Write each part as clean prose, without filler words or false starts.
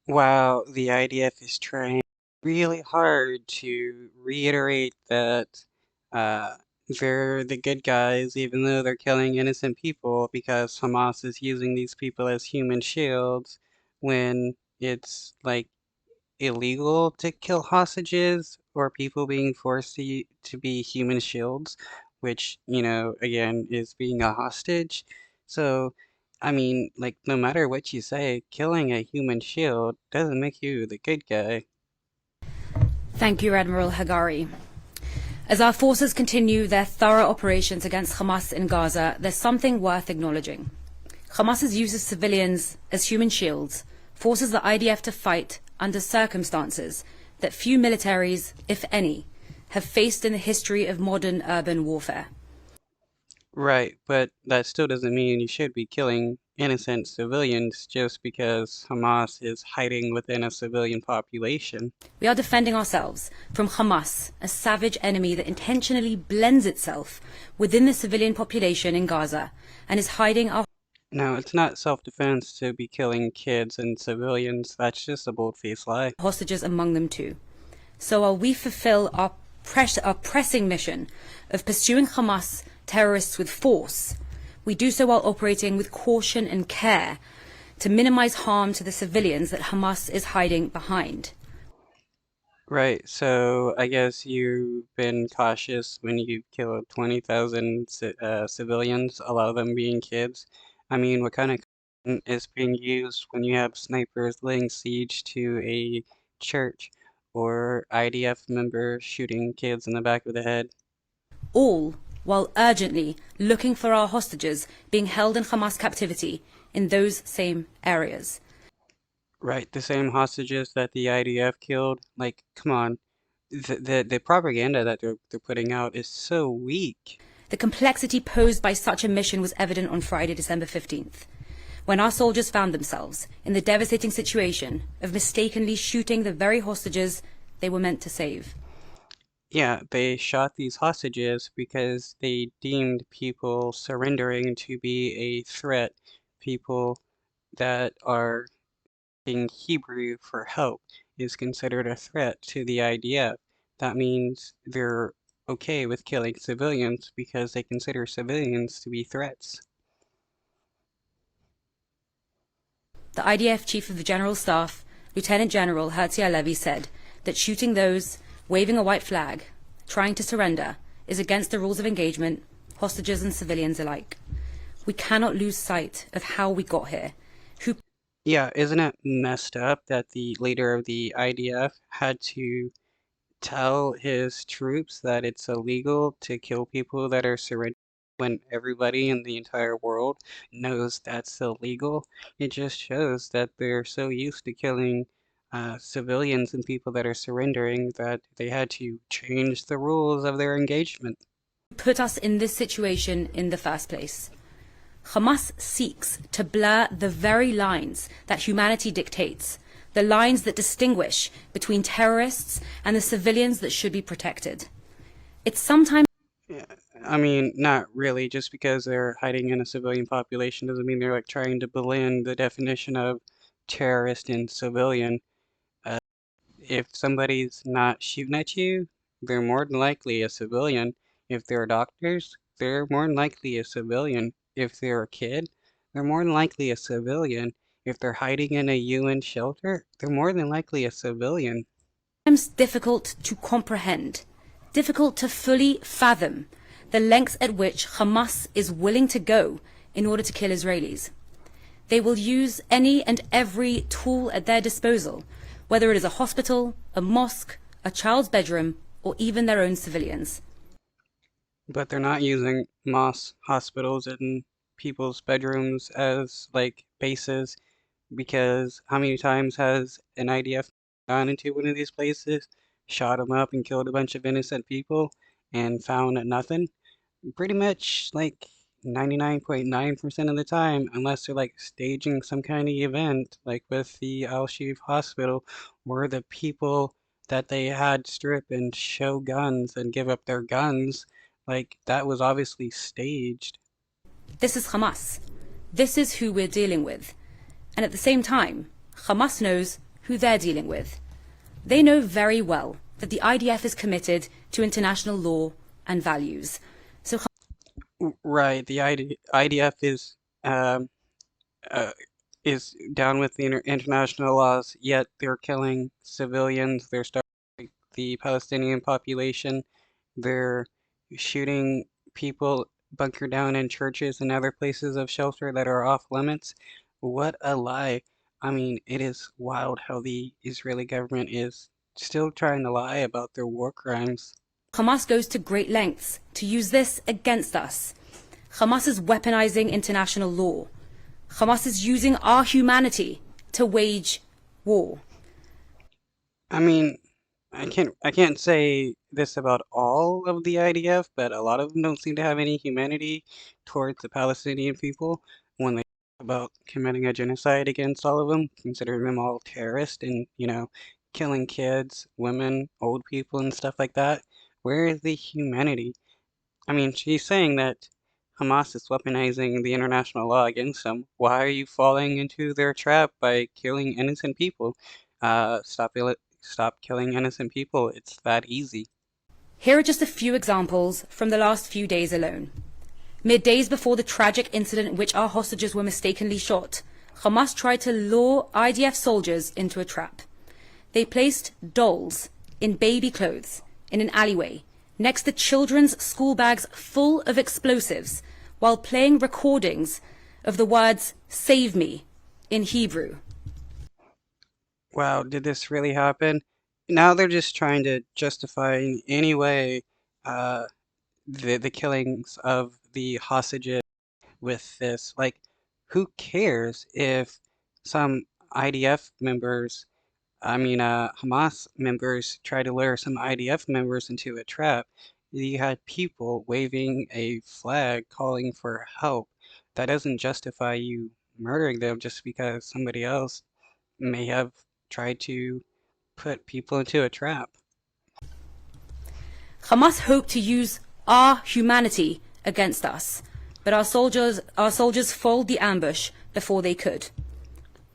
While the IDF is trying really hard to reiterate that uh, they're the good guys, even though they're killing innocent people, because Hamas is using these people as human shields when it's like illegal to kill hostages or people being forced to be human shields, which, again, is being a hostage. So, I mean, like, no matter what you say, killing a human shield doesn't make you the good guy. Thank you, Admiral Hagari. As our forces continue their thorough operations against Hamas in Gaza, there's something worth acknowledging. Hamas's use of civilians as human shields forces the IDF to fight under circumstances that few militaries, if any, have faced in the history of modern urban warfare. Right, but that still doesn't mean you should be killing innocent civilians just because Hamas is hiding within a civilian population. We are defending ourselves from Hamas, a savage enemy that intentionally blends itself within the civilian population in Gaza and is hiding our Now, it's not self-defense to be killing kids and civilians. That's just a bold-faced lie. hostages among them too. So while we fulfill our pressing mission of pursuing Hamas terrorists with force, we do so while operating with caution and care to minimize harm to the civilians that Hamas is hiding behind. Right, so I guess you've been cautious when you killed 20,000 civilians, a lot of them being kids. I mean, what kind of caution is being used when you have snipers laying siege to a church or IDF members shooting kids in the back of the head? All while urgently looking for our hostages being held in Hamas captivity in those same areas. Right, the same hostages that the IDF killed. Like, come on. The propaganda that they're putting out is so weak. The complexity posed by such a mission was evident on Friday, December 15th, when our soldiers found themselves in the devastating situation of mistakenly shooting the very hostages they were meant to save. Yeah, they shot these hostages because they deemed people surrendering to be a threat. People that are being Hebrew for help is considered a threat to the IDF. That means they're okay with killing civilians because they consider civilians to be threats. The IDF Chief of the General Staff, Lieutenant General Herzi Halevi, said that shooting those waving a white flag, trying to surrender, is against the rules of engagement, hostages and civilians alike. We cannot lose sight of how we got here. Yeah, isn't it messed up that the leader of the IDF had to tell his troops that it's illegal to kill people that are surrendering when everybody in the entire world knows that's illegal? It just shows that they're so used to killing civilians and people that are surrendering that they had to change the rules of their engagement. Put us in this situation in the first place. Hamas seeks to blur the very lines that humanity dictates, the lines that distinguish between terrorists and the civilians that should be protected. It's sometimes Yeah, I mean, not really. Just because they're hiding in a civilian population doesn't mean they're like trying to blend the definition of terrorist and civilian. Uh, if somebody's not shooting at you, they're more than likely a civilian. If they're doctors, they're more than likely a civilian. If they're a kid, they're more than likely a civilian. If they're hiding in a UN shelter, they're more than likely a civilian. difficult to comprehend, difficult to fully fathom the lengths at which Hamas is willing to go in order to kill Israelis. They will use any and every tool at their disposal, whether it is a hospital, a mosque, a child's bedroom, or even their own civilians. But they're not using mosques, hospitals, and people's bedrooms as like bases because how many times has an IDF gone into one of these places, shot them up and killed a bunch of innocent people and found nothing? Pretty much like 99.9% of the time, unless they're like staging some kind of event, like with the Al Shiv hospital, where the people that they had strip and show guns and give up their guns, like that was obviously staged. This is Hamas. This is who we're dealing with. And at the same time, Hamas knows who they're dealing with. They know very well that the IDF is committed to international law and values. So Right, the IDF um, uh, is down with the international laws, yet they're killing civilians. They're starving the Palestinian population. They're shooting people bunkered down in churches and other places of shelter that are off limits. What a lie. I mean, it is wild how the Israeli government is still trying to lie about their war crimes. Hamas goes to great lengths to use this against us. Hamas is weaponizing international law. Hamas is using our humanity to wage war. I mean, I can't say this about all of the IDF, but a lot of them don't seem to have any humanity towards the Palestinian people when they talk about committing a genocide against all of them, considering them all terrorists and, killing kids, women, old people, and stuff like that. Where is the humanity? I mean, she's saying that Hamas is weaponizing the international law against them. Why are you falling into their trap by killing innocent people? Stop killing innocent people. It's that easy. Here are just a few examples from the last few days alone. Mere days before the tragic incident in which our hostages were mistakenly shot, Hamas tried to lure IDF soldiers into a trap. They placed dolls in baby clothes in an alleyway next to children's school bags full of explosives while playing recordings of the words "Save me" in Hebrew. Wow, did this really happen? Now they're just trying to justify in any way uh, the killings of the hostages with this. Like, who cares if some IDF members Hamas members try to lure some IDF members into a trap? You had people waving a flag calling for help. That doesn't justify you murdering them just because somebody else may have tried to put people into a trap. Hamas hoped to use our humanity against us, but our soldiers foiled the ambush before they could.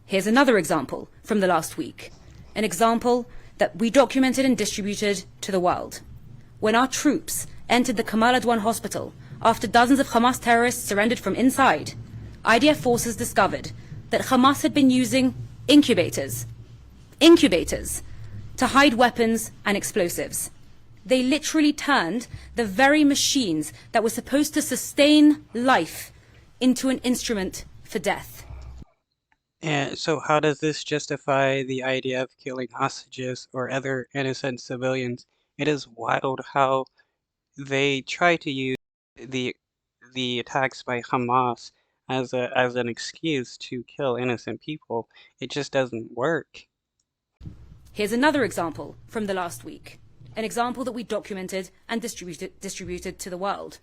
Here's another example from the last week, an example that we documented and distributed to the world. When our troops entered the Kamal Adwan hospital after dozens of Hamas terrorists surrendered from inside, IDF forces discovered that Hamas had been using incubators to hide weapons and explosives. They literally turned the very machines that were supposed to sustain life into an instrument for death. And so how does this justify the idea of killing hostages or other innocent civilians? It is wild how they try to use the the attacks by Hamas as an excuse to kill innocent people. It just doesn't work. Here's another example from the last week, an example that we documented and distributed to the world.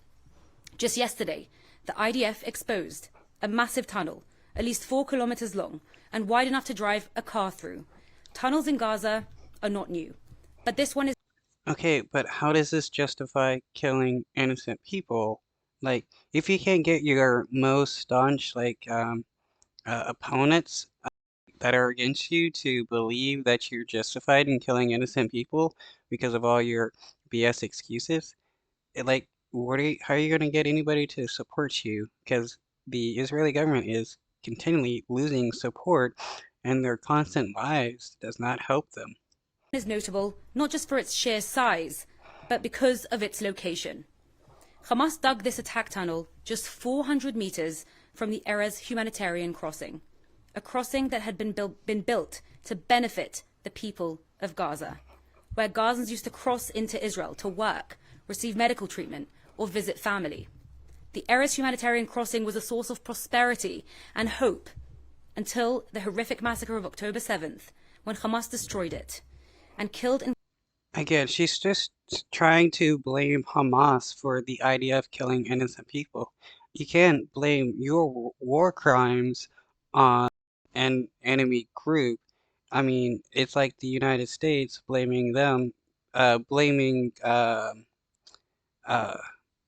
Just yesterday, the IDF exposed a massive tunnel, at least 4 kilometers long and wide enough to drive a car through. Tunnels in Gaza are not new, but this one is. Okay, but how does this justify killing innocent people? Like, if you can't get your most staunch, opponents that are against you to believe that you're justified in killing innocent people because of all your BS excuses, how are you going to get anybody to support you? Because the Israeli government is continually losing support, and their constant lies does not help them. Is notable not just for its sheer size, but because of its location. Hamas dug this attack tunnel just 400 meters from the Erez humanitarian crossing, a crossing that had been built to benefit the people of Gaza, where Gazans used to cross into Israel to work, receive medical treatment, or visit family. The Erez humanitarian crossing was a source of prosperity and hope until the horrific massacre of October 7th, when Hamas destroyed it and killed and. Again, she's just trying to blame Hamas for the IDF killing innocent people. You can't blame your war crimes on an enemy group. I mean, it's like the United States blaming them, blaming uh,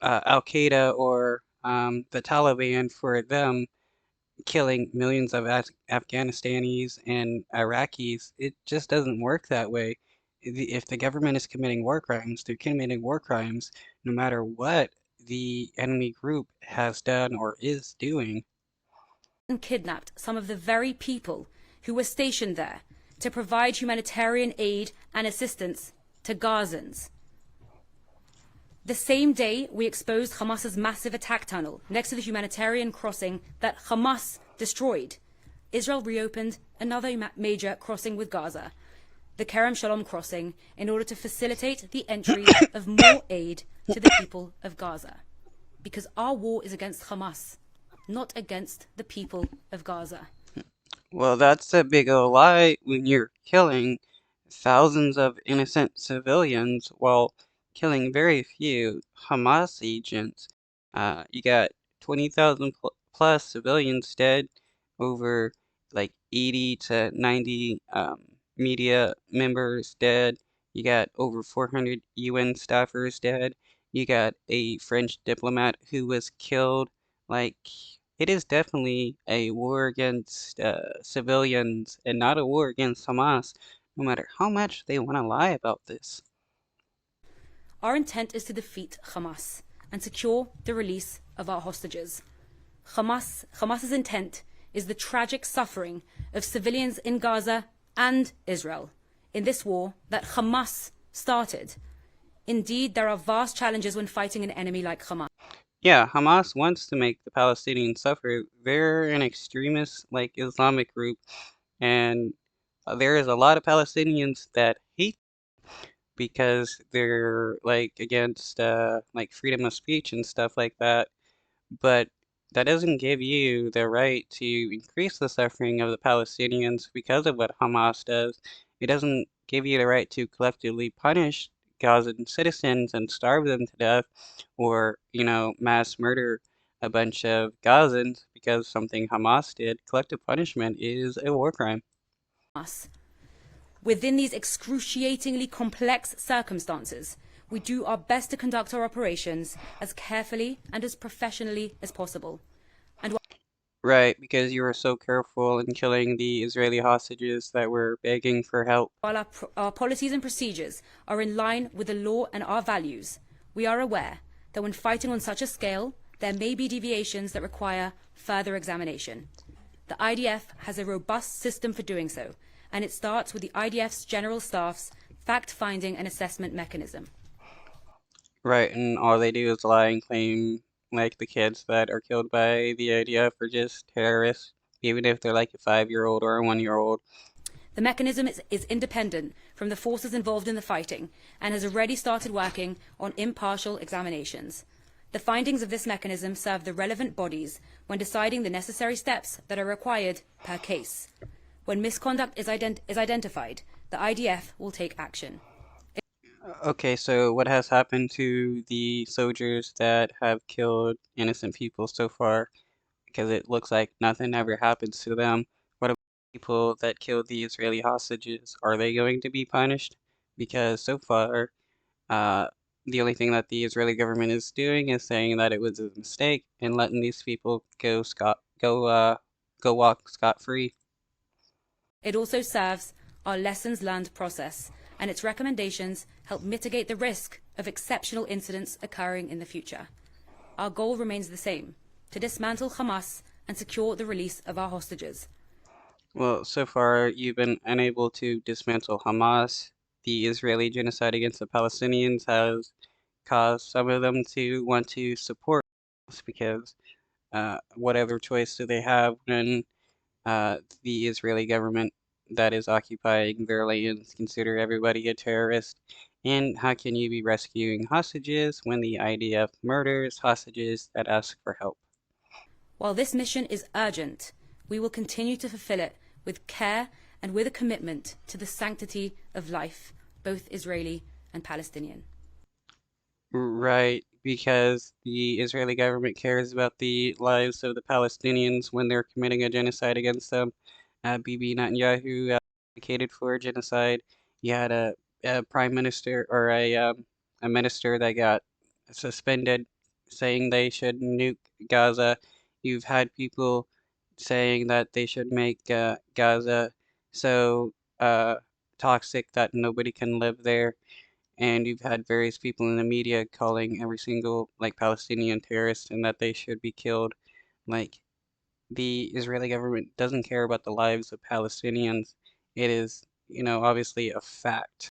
Al Qaeda or the Taliban for them killing millions of Afghanistanis and Iraqis. It just doesn't work that way. If the government is committing war crimes, they're committing war crimes no matter what the enemy group has done or is doing. And kidnapped some of the very people who were stationed there to provide humanitarian aid and assistance to Gazans. The same day we exposed Hamas's massive attack tunnel next to the humanitarian crossing that Hamas destroyed, Israel reopened another major crossing with Gaza, the Kerem Shalom crossing, in order to facilitate the entry of more aid to the people of Gaza. Because our war is against Hamas, not against the people of Gaza. Well, that's a big old lie when you're killing thousands of innocent civilians while killing very few Hamas agents. You got 20,000 plus civilians dead, over like 80 to 90 media members dead. You got over 400 UN staffers dead. You got a French diplomat who was killed. Like, it is definitely a war against civilians and not a war against Hamas, no matter how much they want to lie about this. Our intent is to defeat Hamas and secure the release of our hostages. Hamas's intent is the tragic suffering of civilians in Gaza and Israel in this war that Hamas started. Indeed, there are vast challenges when fighting an enemy like Hamas. Yeah, Hamas wants to make the Palestinians suffer. They're an extremist, like Islamic group, and there is a lot of Palestinians that hate because they're like against like freedom of speech and stuff like that. But that doesn't give you the right to increase the suffering of the Palestinians because of what Hamas does. It doesn't give you the right to collectively punish Gazan citizens and starve them to death or, mass murder a bunch of Gazans because something Hamas did. Collective punishment is a war crime. Within these excruciatingly complex circumstances, we do our best to conduct our operations as carefully and as professionally as possible. Right, because you were so careful in killing the Israeli hostages that were begging for help. While our policies and procedures are in line with the law and our values, we are aware that when fighting on such a scale, there may be deviations that require further examination. The IDF has a robust system for doing so, and it starts with the IDF's General Staff's fact-finding and assessment mechanism. Right, and all they do is lie and claim like the kids that are killed by the IDF are just terrorists, even if they're like a 5-year-old or a 1-year-old. The mechanism is independent from the forces involved in the fighting and has already started working on impartial examinations. The findings of this mechanism serve the relevant bodies when deciding the necessary steps that are required per case. When misconduct is identified, the IDF will take action. Okay, so what has happened to the soldiers that have killed innocent people so far? Because it looks like nothing ever happens to them. What about people that killed the Israeli hostages? Are they going to be punished? Because so far, uh, the only thing that the Israeli government is doing is saying that it was a mistake and letting these people go walk scot-free. It also serves our lessons learned process, and its recommendations help mitigate the risk of exceptional incidents occurring in the future. Our goal remains the same: to dismantle Hamas and secure the release of our hostages. Well, so far you've been unable to dismantle Hamas. The Israeli genocide against the Palestinians has caused some of them to want to support us because what other choice do they have when the Israeli government that is occupying their lands consider everybody a terrorist? And how can you be rescuing hostages when the IDF murders hostages that ask for help? While this mission is urgent, we will continue to fulfill it with care and with a commitment to the sanctity of life, both Israeli and Palestinian. Right, because the Israeli government cares about the lives of the Palestinians when they're committing a genocide against them. Bibi Netanyahu advocated for genocide. You had a prime minister or a minister that got suspended saying they should nuke Gaza. You've had people saying that they should make Gaza so toxic that nobody can live there. And you've had various people in the media calling every single like Palestinian terrorist and that they should be killed. Like the Israeli government doesn't care about the lives of Palestinians. It is, obviously a fact.